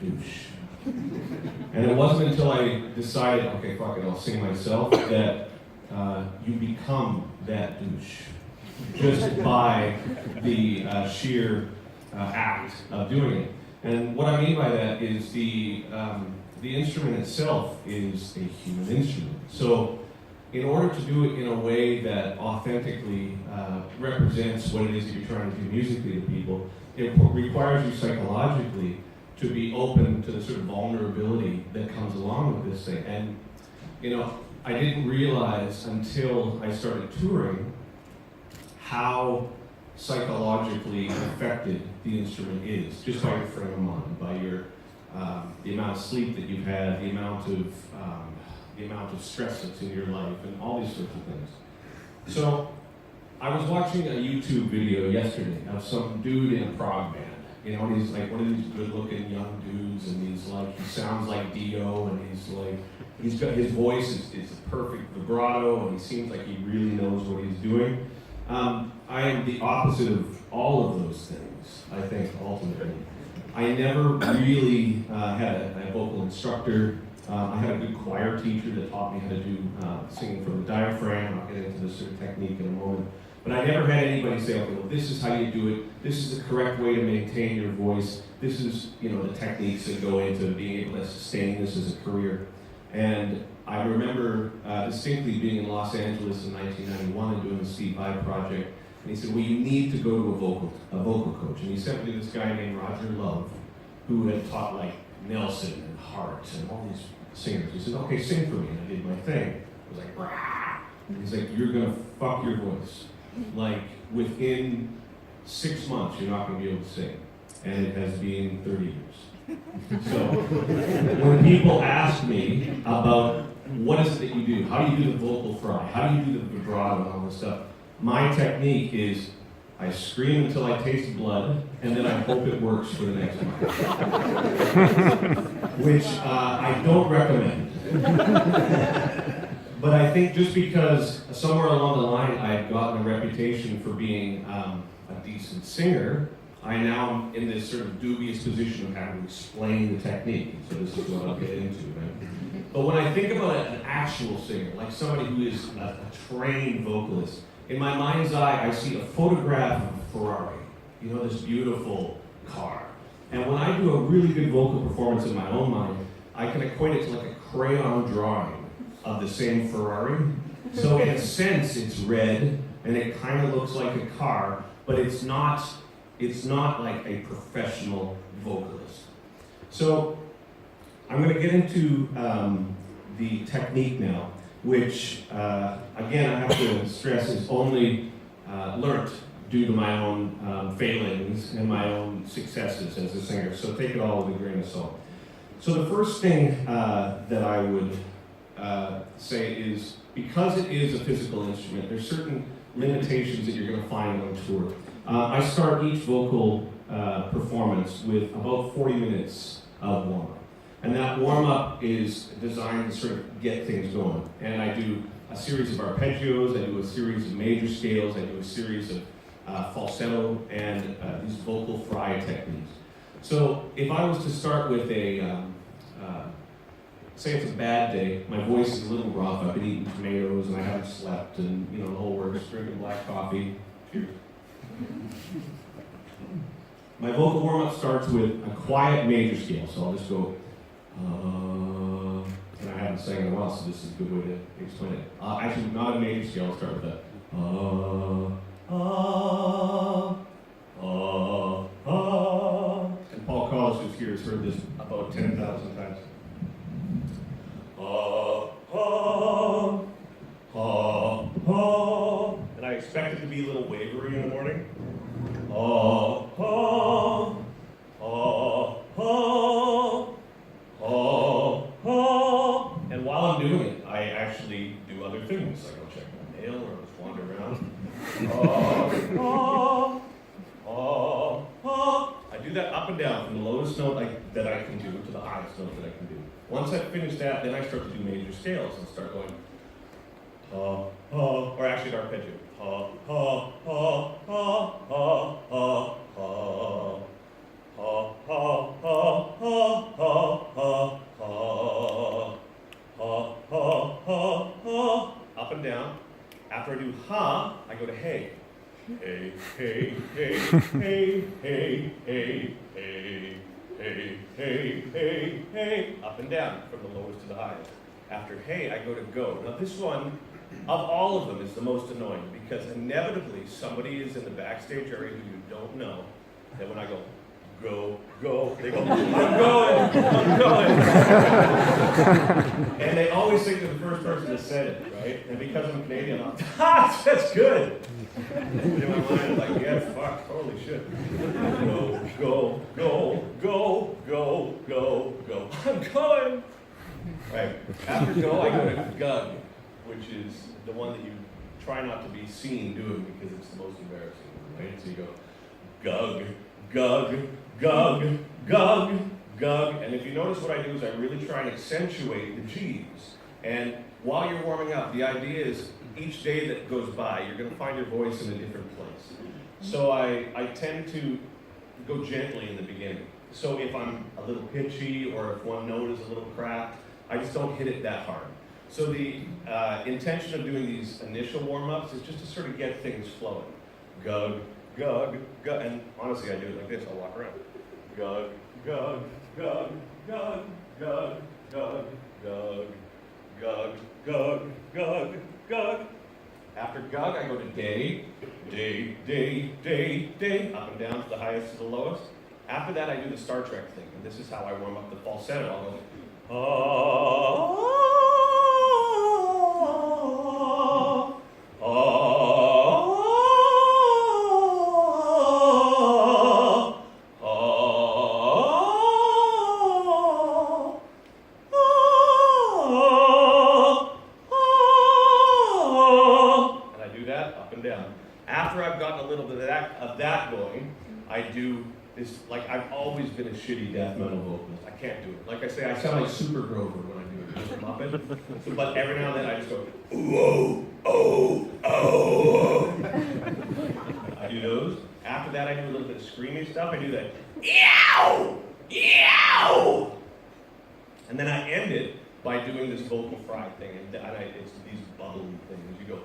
douche. And it wasn't until I decided, okay, fuck it, I'll sing myself, that you become that douche just by the sheer act of doing it. And what I mean by that is the instrument itself is a human instrument. So in order to do it in a way that authentically represents what it is that you're trying to do musically to people, it requires you psychologically to be open to the sort of vulnerability that comes along with this thing. And, you know, I didn't realize until I started touring how psychologically affected the instrument is, just by your frame of mind, by your the amount of sleep that you've had, the amount of stress that's in your life, and all these sorts of things. So I was watching a YouTube video yesterday of some dude in a prog band. You know, and he's like one of these good-looking young dudes, and he's like, he sounds like Dio, and he's got his voice is a perfect vibrato, and he seems like he really knows what he's doing. I am the opposite of all of those things, I think, ultimately. I never really had a vocal instructor. I had a good choir teacher that taught me how to do singing from the diaphragm. I'll get into this sort of technique in a moment. But I never had anybody say, okay, well, this is how you do it. This is the correct way to maintain your voice. This is, you know, the techniques that go into being able to sustain this as a career. And I remember distinctly being in Los Angeles in 1991 and doing the Steve Vai project. And he said, well, you need to go to a vocal coach. And he sent me to this guy named Roger Love, who had taught like Nelson and Hart and all these singers. He said, okay, sing for me. And I did my thing. I was like, rah! And he's like, you're gonna fuck your voice. Like, within 6 months, you're not gonna be able to sing. And it has been 30 years. So, when people ask me about what is it that you do, how do you do the vocal fry, how do you do the vibrato and all this stuff, my technique is I scream until I taste blood, and then I hope it works for the next one. Which I don't recommend. But I think just because somewhere along the line I had gotten a reputation for being a decent singer, I now am in this sort of dubious position of having to explain the technique. So this is what I'll get into, right? But when I think about an actual singer, like somebody who is a trained vocalist, in my mind's eye, I see a photograph of a Ferrari, you know, this beautiful car. And when I do a really good vocal performance in my own mind, I can equate it to like a crayon drawing of the same Ferrari. So in a sense, it's red, and it kind of looks like a car, but it's not like a professional vocalist. So I'm going to get into the technique now, which, again, I have to stress is only learnt due to my own failings and my own successes as a singer. So take it all with a grain of salt. So the first thing that I would say is, because it is a physical instrument, there's certain limitations that you're going to find on tour. I start each vocal performance with about 40 minutes of warm-up. And that warm-up is designed to sort of get things going. And I do a series of arpeggios, I do a series of major scales, I do a series of falsetto, and these vocal fry techniques. So if I was to start with say it's a bad day, my voice is a little rough, I've been eating tomatoes and I haven't slept, and you know, the whole works, drinking black coffee. Cheers. My vocal warm-up starts with a quiet major scale, so I'll just go, and I haven't sang in a while, so this is a good way to explain it. Actually, not a major scale, I'll start with a, and Paul Collins, who's here, has heard this about 10,000 times. And I expect it to be a little wavery in the morning. And while I'm doing it, I actually do other things, like I'll check my mail or just wander around. I do that up and down from the lowest note that I can do to the highest note that I can do. Once I finish that, then I start to do major scales and start going, or actually an arpeggio. go to hey. Hey, hey, hey, hey, hey, hey, hey, hey, hey, hey, hey, up and down from the lowest to the highest. After hey, I go to go. Now this one, of all of them, is the most annoying because inevitably somebody is in the backstage area who you don't know. That when I go, go, they go, I'm going. And they always think they're the first person that said it, right? And because I'm Canadian, I'm that's good. In my mind, I'm like, yeah, fuck, holy shit. Go, I'm going. Right. After go, I go to gug, which is the one that you try not to be seen doing because it's the most embarrassing, right? So you go, gug, gug, gug, gug, gug. And if you notice what I do is I really try and accentuate the G's. And while you're warming up, the idea is each day that goes by, you're going to find your voice in a different place. So I tend to go gently in the beginning. So if I'm a little pitchy or if one note is a little cracked, I just don't hit it that hard. So the intention of doing these initial warm-ups is just to sort of get things flowing. Gug, gug, gug, and honestly I do it like this, I'll walk around. Gug, gug, gug, gug, gug, gug, gug, gug, gug, gug, gug. After gug, I go to day, day, day, day, day, up and down to the highest to the lowest. After that, I do the Star Trek thing, and this is how I warm up the falsetto. I'll go, after I've gotten a little bit of that going, I do this, like I've always been a shitty death metal vocalist. I can't do it. Like I say, I sound like Super Grover when I do it. Muppet. But every now and then I just go, ooh, oh, oh, oh. I do those. After that I do a little bit of screaming stuff. I do that, yow, yow. And then I end it by doing this vocal fry thing. And it's these bubbly things. You go,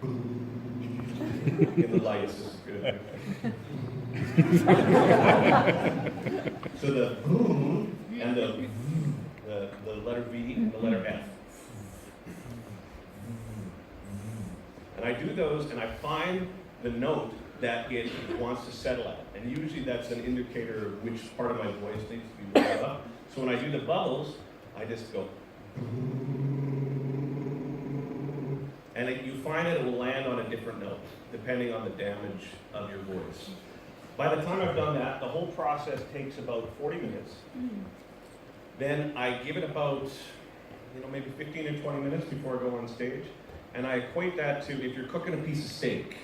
in the lights, this is good. So the and the letter V and the letter F. And I do those and I find the note that it wants to settle at. And usually that's an indicator of which part of my voice needs to be warmed up. So when I do the bubbles, I just go. And you find it will land on a different note, depending on the damage of your voice. By the time I've done that, the whole process takes about 40 minutes. Then I give it about, maybe 15 or 20 minutes before I go on stage. And I equate that to if you're cooking a piece of steak,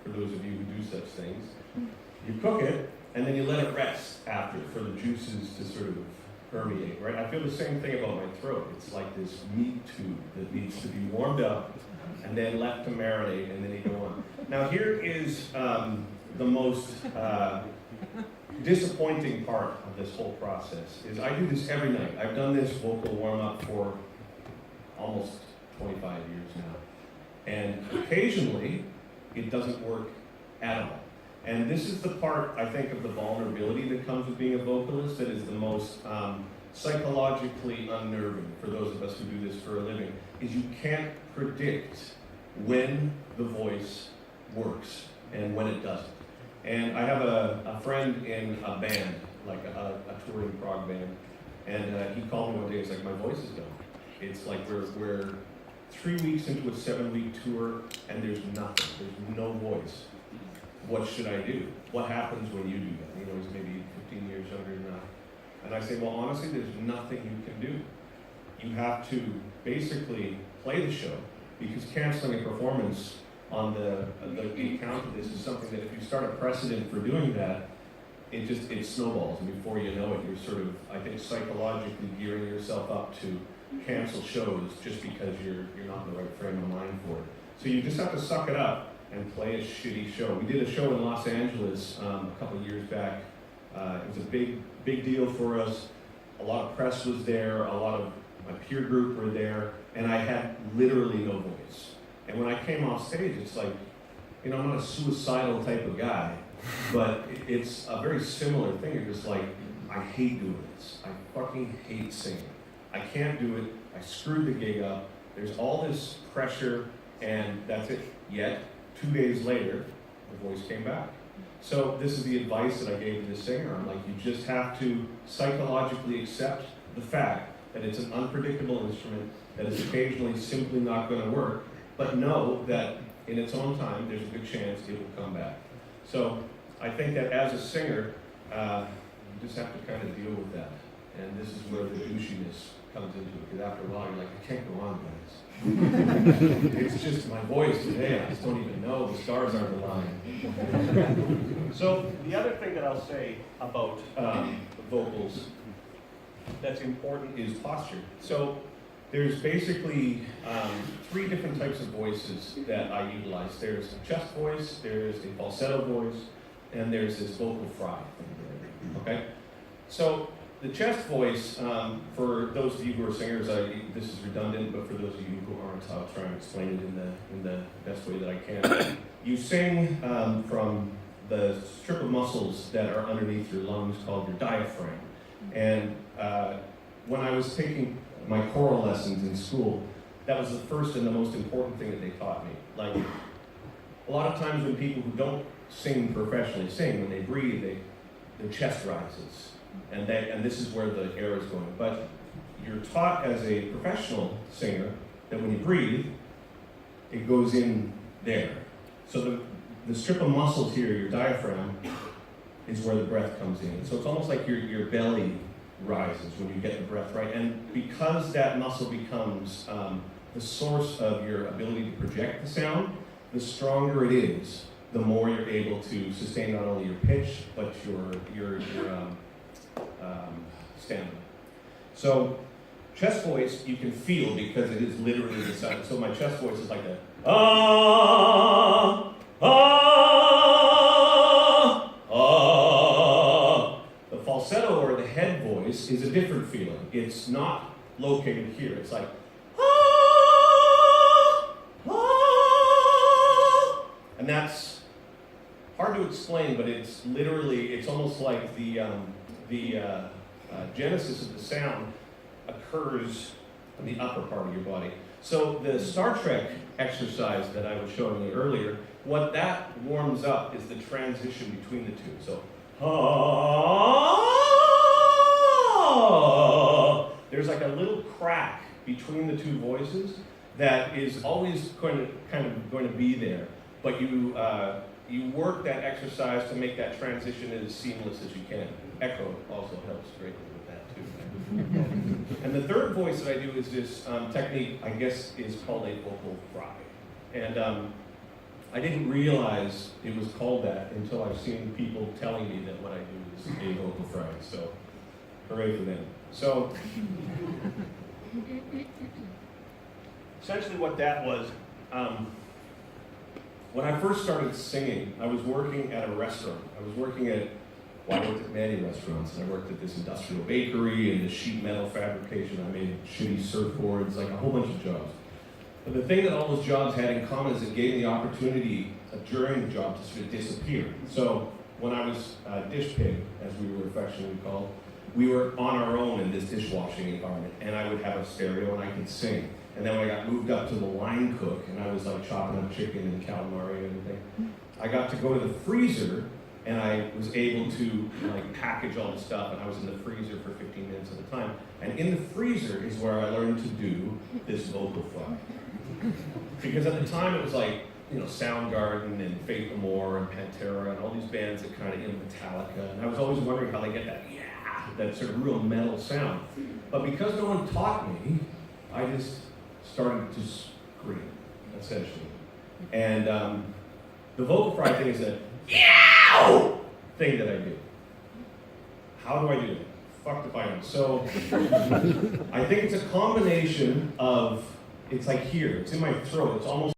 for those of you who do such things, you cook it, and then you let it rest after for the juices to sort of permeate, right? I feel the same thing about my throat. It's like this meat tube that needs to be warmed up and then left to marinate, and then you go on. Now here is the most disappointing part of this whole process, is I do this every night. I've done this vocal warm-up for almost 25 years now. And occasionally, it doesn't work at all. And this is the part, I think, of the vulnerability that comes with being a vocalist that is the most psychologically unnerving for those of us who do this for a living, is you can't predict when the voice works and when it doesn't. And I have a friend in a band, like a touring prog band, and he called me one day, he's like, my voice is gone. It's like we're 3 weeks into a 7-week tour and there's nothing, there's no voice. What should I do? What happens when you do that? He's maybe 15 years younger than I. And I say, well, honestly, there's nothing you can do. You have to basically play the show, because canceling a performance on the account of this is something that if you start a precedent for doing that, it snowballs, and before you know it, you're sort of, I think, psychologically gearing yourself up to cancel shows just because you're not in the right frame of mind for it. So you just have to suck it up and play a shitty show. We did a show in Los Angeles a couple of years back. It was a big deal for us. A lot of press was there, a lot of my peer group were there, and I had literally no voice. And when I came off stage, it's like, you know, I'm not a suicidal type of guy, but it's a very similar thing. You're just like, I hate doing this. I fucking hate singing. I can't do it. I screwed the gig up. There's all this pressure, and that's it. Yet, 2 days later, the voice came back. So this is the advice that I gave to the singer. I'm like, you just have to psychologically accept the fact that it's an unpredictable instrument, that is occasionally simply not going to work, but know that in its own time, there's a good chance it will come back. So I think that as a singer, you just have to kind of deal with that. And this is where the douchiness comes into it, because after a while, you're like, I can't go on, guys. It's just my voice today. I just don't even know. The stars aren't aligned. So the other thing that I'll say about vocals that's important is posture. So there's basically 3 different types of voices that I utilize. There's a chest voice, there's a falsetto voice, and there's this vocal fry. Okay? So the chest voice, for those of you who are singers, this is redundant, but for those of you who aren't, I'll try and explain it in the best way that I can. You sing from the strip of muscles that are underneath your lungs called your diaphragm. And when I was taking my choral lessons in school, that was the first and the most important thing that they taught me. Like, a lot of times when people who don't sing professionally sing, when they breathe, their chest rises. And this is where the air is going. But you're taught as a professional singer that when you breathe, it goes in there. So the strip of muscles here, your diaphragm, is where the breath comes in. So it's almost like your belly rises when you get the breath right. And because that muscle becomes the source of your ability to project the sound, the stronger it is, the more you're able to sustain not only your pitch, but your stamina. So chest voice you can feel because it is literally the sound. So my chest voice is like a ah, ah, ah. The falsetto or the head voice is a different feeling. It's not located here. It's like ah, ah. And that's hard to explain, but it's literally, it's almost like the genesis of the sound occurs in the upper part of your body. So the Star Trek exercise that I was showing you earlier, what that warms up is the transition between the two. So, there's like a little crack between the two voices that is always going to be there, but you work that exercise to make that transition as seamless as you can. Echo also helps greatly with that too. And the third voice that I do is this technique, I guess, is called a vocal fry. And I didn't realize it was called that until I've seen people telling me that what I do is a vocal fry. So, hooray for them. So, essentially what that was, when I first started singing, I was working at a restaurant. I worked at many restaurants. I worked at this industrial bakery and the sheet metal fabrication. I made shitty surfboards, like a whole bunch of jobs. But the thing that all those jobs had in common is it gave me the opportunity during the job to sort of disappear. So when I was dish pig, as we were affectionately called, we were on our own in this dishwashing environment, and I would have a stereo and I could sing. And then when I got moved up to the line cook, and I was like chopping up chicken and calamari and everything, I got to go to the freezer, and I was able to like package all the stuff, and I was in the freezer for 15 minutes at a time. And in the freezer is where I learned to do this vocal fry. Because at the time it was like, you know, Soundgarden and Faith No More and Pantera and all these bands that kind of, you know, Metallica, and I was always wondering how they get that sort of real metal sound. But because no one taught me, I just started to scream, essentially. And the vocal fry thing is a yow thing that I do. How do I do it? Fuck if I know. So I think it's a combination of, it's like here, it's in my throat, it's almost